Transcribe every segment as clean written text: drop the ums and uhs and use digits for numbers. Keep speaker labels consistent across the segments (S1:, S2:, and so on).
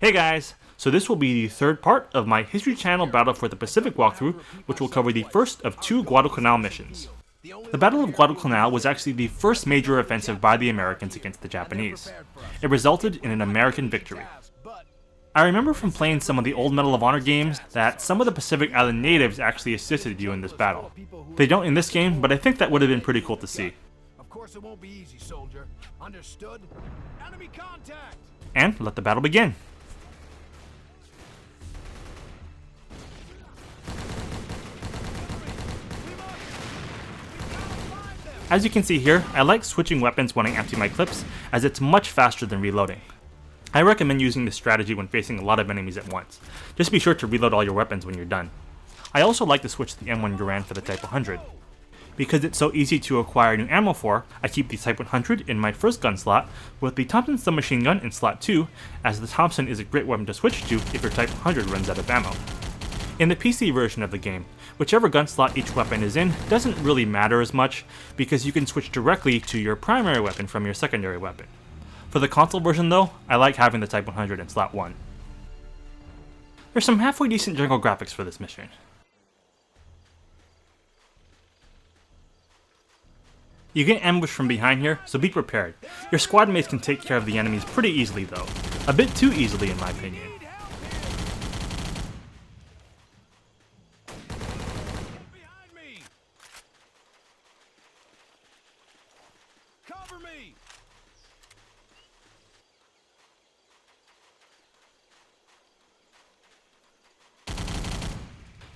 S1: Hey guys! So this will be the third part of my History Channel Battle for the Pacific walkthrough, which will cover the first of two Guadalcanal missions. The Battle of Guadalcanal was actually the first major offensive by the Americans against the Japanese. It resulted in an American victory. I remember from playing some of the old Medal of Honor games that some of the Pacific Island natives actually assisted you in this battle. They don't in this game, but I think that would have been pretty cool to see.
S2: Of course it won't be easy, soldier. Understood? Enemy contact!
S1: And let the battle begin. As you can see here, I like switching weapons when I empty my clips, as it's much faster than reloading. I recommend using this strategy when facing a lot of enemies at once. Just be sure to reload all your weapons when you're done. I also like to switch the M1 Garand for the Type 100. Because it's so easy to acquire new ammo for, I keep the Type 100 in my first gun slot, with the Thompson submachine gun in slot 2, as the Thompson is a great weapon to switch to if your Type 100 runs out of ammo. In the PC version of the game, whichever gun slot each weapon is in doesn't really matter as much, because you can switch directly to your primary weapon from your secondary weapon. For the console version though, I like having the Type 100 in slot 1. There's some halfway decent jungle graphics for this mission. You get ambushed from behind here, so be prepared. Your squad mates can take care of the enemies pretty easily though. A bit too easily in my opinion.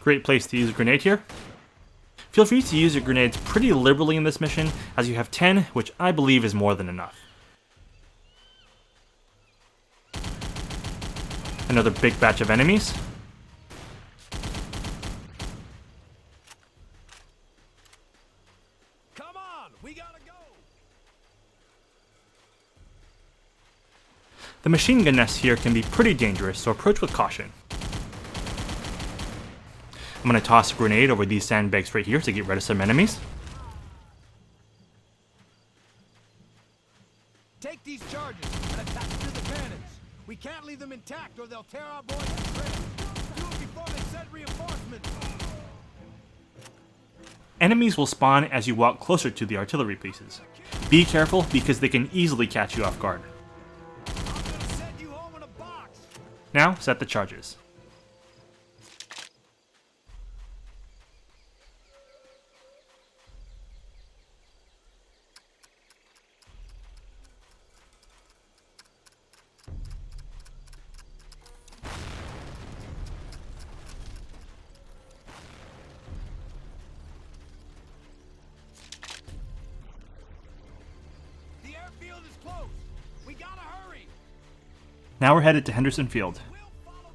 S1: Great place to use a grenade here. Feel free to use your grenades pretty liberally in this mission, as you have 10, which I believe is more than enough. Another big batch of enemies.
S2: Come on, we gotta go.
S1: The machine gun nests here can be pretty dangerous, so approach with caution. I'm going to toss a grenade over these sandbags right here to get rid of some enemies.
S2: Take these charges and attach them to the cannons. We can't leave them intact or they'll tear our boys to shreds. Do it before they send reinforcements.
S1: Enemies will spawn as you walk closer to the artillery pieces. Be careful because they can easily catch you off guard.
S2: I'm gonna send you home in a box.
S1: Now set the charges. Now we're headed to Henderson Field.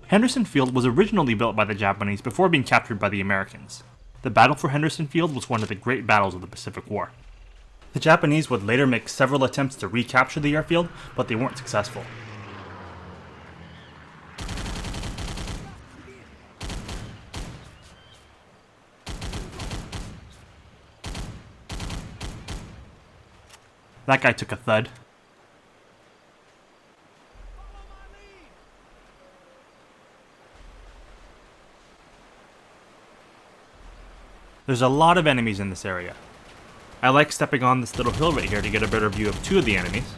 S1: Henderson Field was originally built by the Japanese before being captured by the Americans. The battle for Henderson Field was one of the great battles of the Pacific War. The Japanese would later make several attempts to recapture the airfield, but they weren't successful. That guy took a thud. There's a lot of enemies in this area. I like stepping on this little hill right here to get a better view of two of the enemies.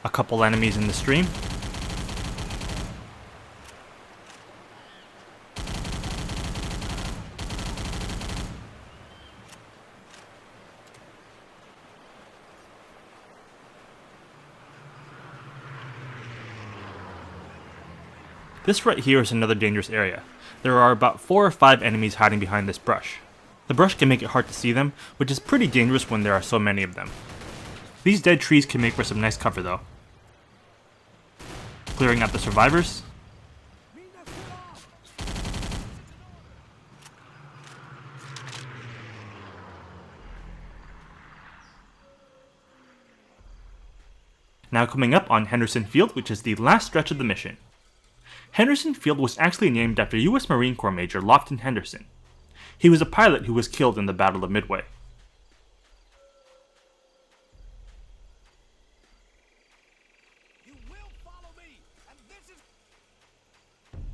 S1: A couple enemies in the stream. This right here is another dangerous area. There are about 4 or 5 enemies hiding behind this brush. The brush can make it hard to see them, which is pretty dangerous when there are so many of them. These dead trees can make for some nice cover though. Clearing out the survivors. Now coming up on Henderson Field, which is the last stretch of the mission. Henderson Field was actually named after U.S. Marine Corps Major Lofton Henderson. He was a pilot who was killed in the Battle of Midway.
S2: You will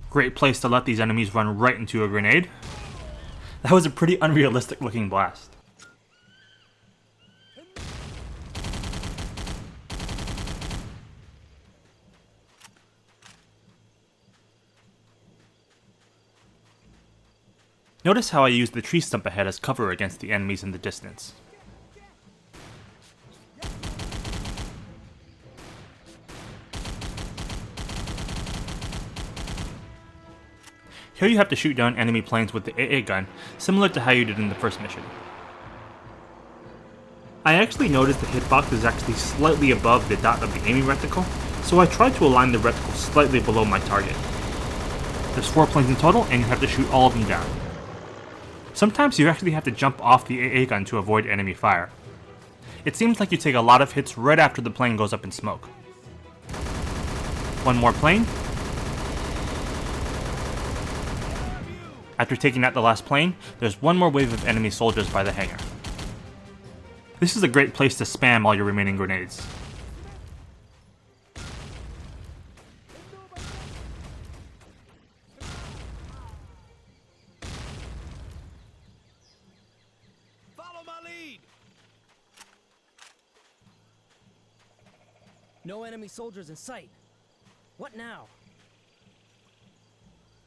S1: Great place to let these enemies run right into a grenade. That was a pretty unrealistic looking blast. Notice how I used the tree stump ahead as cover against the enemies in the distance. Here you have to shoot down enemy planes with the AA gun, similar to how you did in the first mission. I actually noticed the hitbox is actually slightly above the dot of the aiming reticle, so I tried to align the reticle slightly below my target. There's 4 planes in total, and you have to shoot all of them down. Sometimes you actually have to jump off the AA gun to avoid enemy fire. It seems like you take a lot of hits right after the plane goes up in smoke. One more plane. After taking out the last plane, there's one more wave of enemy soldiers by the hangar. This is a great place to spam all your remaining grenades.
S2: Follow my lead.
S3: No enemy soldiers in sight. What now?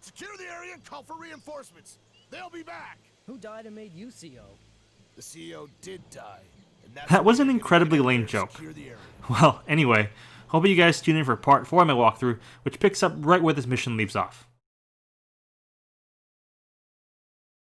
S2: Secure the area and call for reinforcements. They'll be back.
S3: Who died and made you CO?
S2: The CEO did die. And that's
S1: That was
S2: why
S1: an
S2: we're
S1: incredibly
S2: gonna
S1: lame joke.
S2: secure the area.
S1: Well, anyway, hope you guys tune in for part 4 of my walkthrough, which picks up right where this mission leaves off.